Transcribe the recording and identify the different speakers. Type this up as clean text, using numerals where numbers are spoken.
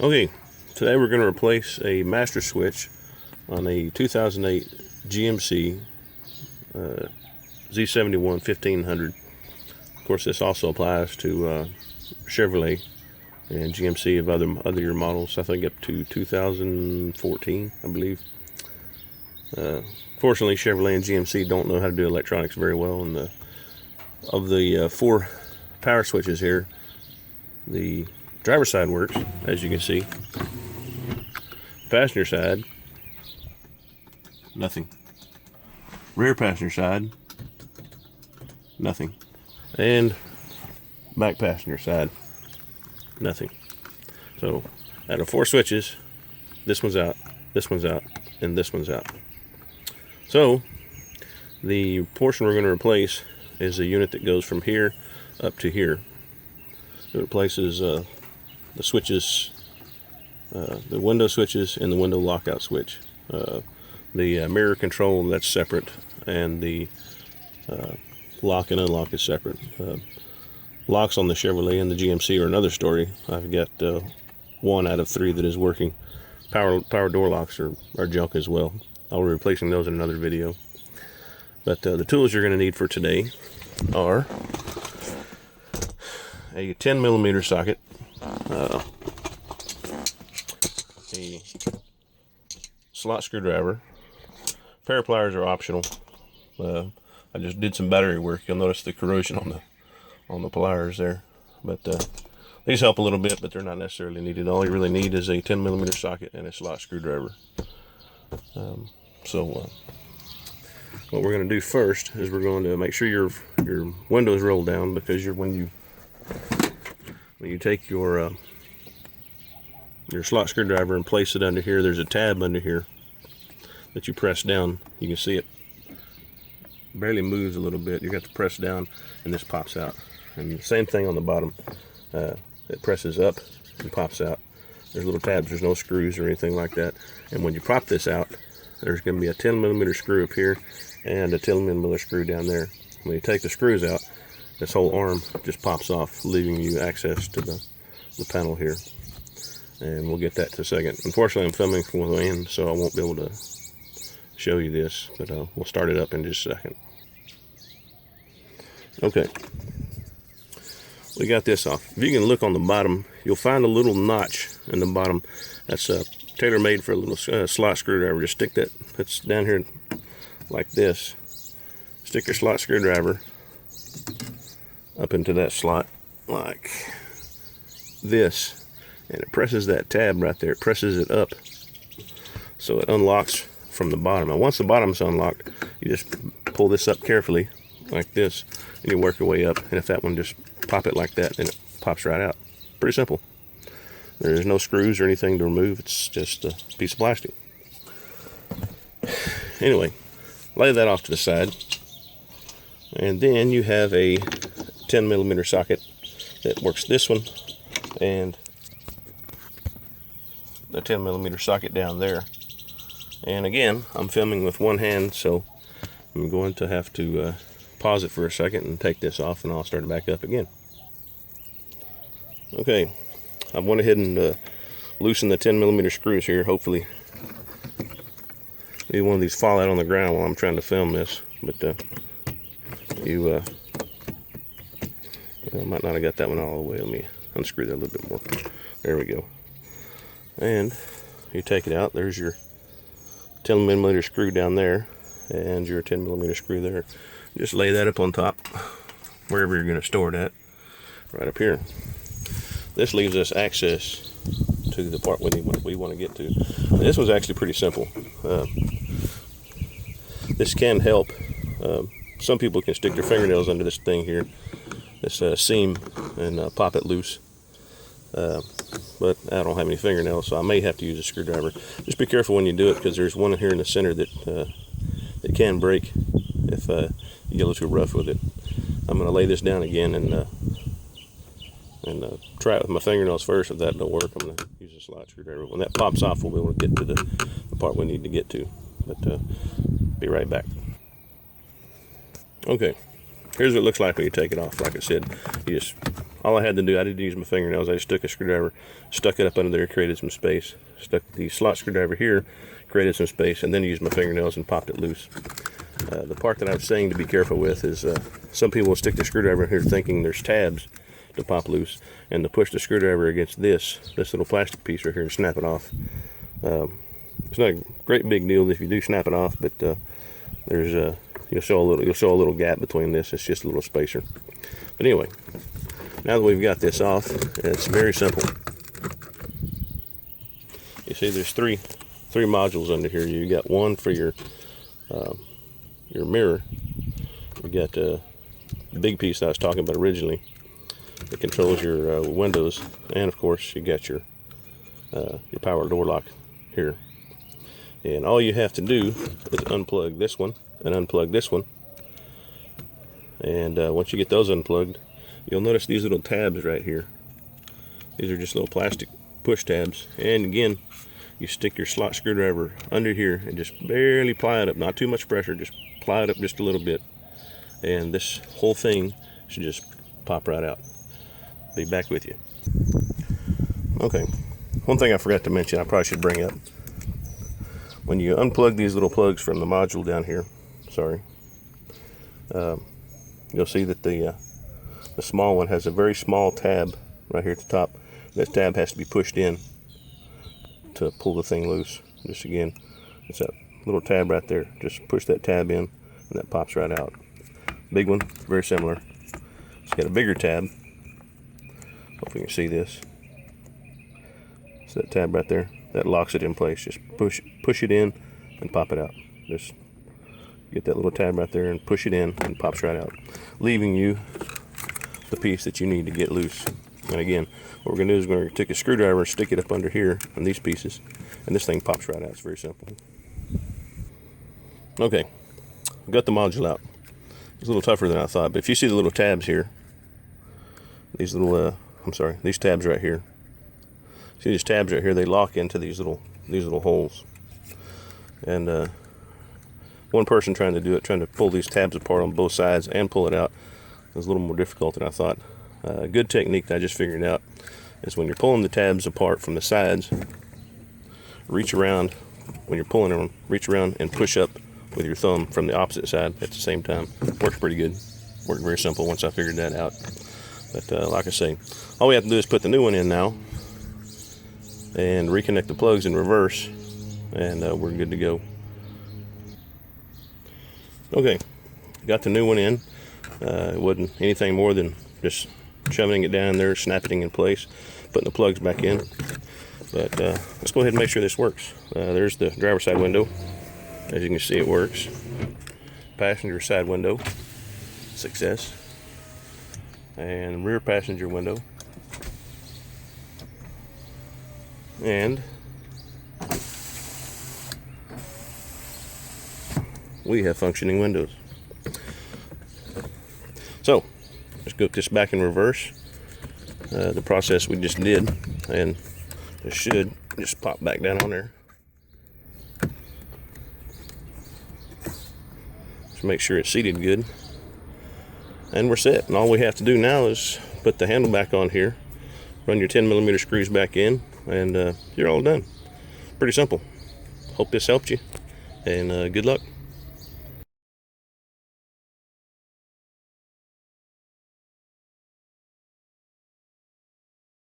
Speaker 1: Okay, today we're going to replace a master switch on a 2008 GMC Z71 1500. Of course, this also applies to Chevrolet and GMC of other year models. I think up to 2014, I believe. Fortunately, Chevrolet and GMC don't know how to do electronics very well. And of the four power switches here, the driver's side works, as you can see. Passenger side, nothing. Rear passenger side, nothing. And back passenger side, nothing. So out of four switches, this one's out, and this one's out. So the portion we're going to replace is a unit that goes from here up to here. It replaces the switches, the window switches and the window lockout switch. The mirror control, that's separate, and the lock and unlock is separate. Locks on the Chevrolet and the GMC are another story. I've got 1 out of 3 that is working. Power door locks are junk as well. I'll be replacing those in another video. But the tools you're going to need for today are a 10mm socket, a slot screwdriver. Pair of pliers are optional. I just did some battery work. You'll notice the corrosion on the pliers there, but these help a little bit, but they're not necessarily needed. All you really need is a 10mm socket and a slot screwdriver. What we're going to do first is we're going to make sure your windows roll down, because when you take your slot screwdriver and place it under here, there's a tab under here that you press down. You can see it barely moves a little bit. You got to press down and this pops out. And the same thing on the bottom. It presses up and pops out. There's little tabs. There's no screws or anything like that. And when you pop this out, there's going to be a 10mm screw up here and a 10mm screw down there. When you take the screws out, this whole arm just pops off, leaving you access to the panel here. And we'll get that in a second. Unfortunately, I'm filming from the end, so I won't be able to show you this, but we'll start it up in just a second. Okay, we got this off. If you can look on the bottom, you'll find a little notch in the bottom. That's tailor-made for a little slot screwdriver. Just stick that's down here like this. Stick your slot screwdriver up into that slot like this, and it presses that tab right there. It presses it up so it unlocks from the bottom. Now once the bottom's unlocked, you just pull this up carefully like this, and you work your way up. And if that one, just pop it like that, and it pops right out. Pretty simple. There's no screws or anything to remove. It's just a piece of plastic. Anyway, lay that off to the side, and then you have a 10mm socket that works this one and the 10mm socket down there. And again, I'm filming with one hand, so I'm going to have to pause it for a second and take this off, and I'll start it back up again. Okay, I went ahead and loosened the 10mm screws here. Hopefully either one of these fall out on the ground while I'm trying to film this, but you might not have got that one all the way. Let me unscrew that a little bit more. There we go. And you take it out. There's your 10mm screw down there and your 10mm screw there. Just lay that up on top wherever you're going to store it at, right up here. This leaves us access to the part we want to get to. This was actually pretty simple. This can help. Some people can stick their fingernails under this thing here, this seam, and pop it loose. But I don't have any fingernails, so I may have to use a screwdriver. Just be careful when you do it, because there's one here in the center that can break if you get a little too rough with it. I'm going to lay this down again and try it with my fingernails first. If that don't work, I'm going to use a slot screwdriver. When that pops off, we'll be able to get to the part we need to get to. But be right back. Okay, here's what it looks like when you take it off. Like I said, you just all I had to do, I didn't use my fingernails. I just took a screwdriver, stuck it up under there, created some space. Stuck the slot screwdriver here, created some space, and then used my fingernails and popped it loose. The part that I was saying to be careful with is some people will stick the screwdriver in here thinking there's tabs to pop loose, and to push the screwdriver against this little plastic piece right here and snap it off. It's not a great big deal if you do snap it off, but there's you'll show a little gap between this. It's just a little spacer. But anyway, now that we've got this off, it's very simple. You see, there's three modules under here. You got one for your mirror. You got the big piece that I was talking about originally that controls your windows, and of course you got your power door lock here. And all you have to do is unplug this one and unplug this one. And once you get those unplugged, you'll notice these little tabs right here. These are just little plastic push tabs. And again, you stick your slot screwdriver under here and just barely ply it up. Not too much pressure, just ply it up just a little bit. And this whole thing should just pop right out. Be back with you. Okay, one thing I forgot to mention, I probably should bring up. When you unplug these little plugs from the module down here, you'll see that the small one has a very small tab right here at the top. That tab has to be pushed in to pull the thing loose. Just again, it's that little tab right there. Just push that tab in and that pops right out. Big one, very similar. It's got a bigger tab. Hope you can see this. It's that tab right there. That locks it in place. Just push it in and pop it out. Just get that little tab right there and push it in and it pops right out, leaving you the piece that you need to get loose. And again, what we're going to do is we're going to take a screwdriver and stick it up under here on these pieces, and this thing pops right out. It's very simple. Okay, I've got the module out. It's a little tougher than I thought, but if you see the little tabs here, these little these tabs right here. See these tabs right here? They lock into these little holes. And one person trying to pull these tabs apart on both sides and pull it out was a little more difficult than I thought. A good technique that I just figured out is when you're pulling the tabs apart from the sides, reach around when you're pulling them, reach around and push up with your thumb from the opposite side at the same time. Works pretty good. Worked very simple once I figured that out. But like I say, all we have to do is put the new one in now and reconnect the plugs in reverse, and we're good to go. Okay, got the new one in. It wasn't anything more than just shoving it down there, snapping it in place, putting the plugs back in. But let's go ahead and make sure this works. There's the driver's side window. As you can see, it works. Passenger side window, success. And rear passenger window. And we have functioning windows. So let's go this back in reverse, the process we just did, and it should just pop back down on there. Just make sure it's seated good, and we're set. And all we have to do now is put the handle back on here, run your 10mm screws back in, and you're all done. Pretty simple. Hope this helped you, and good luck.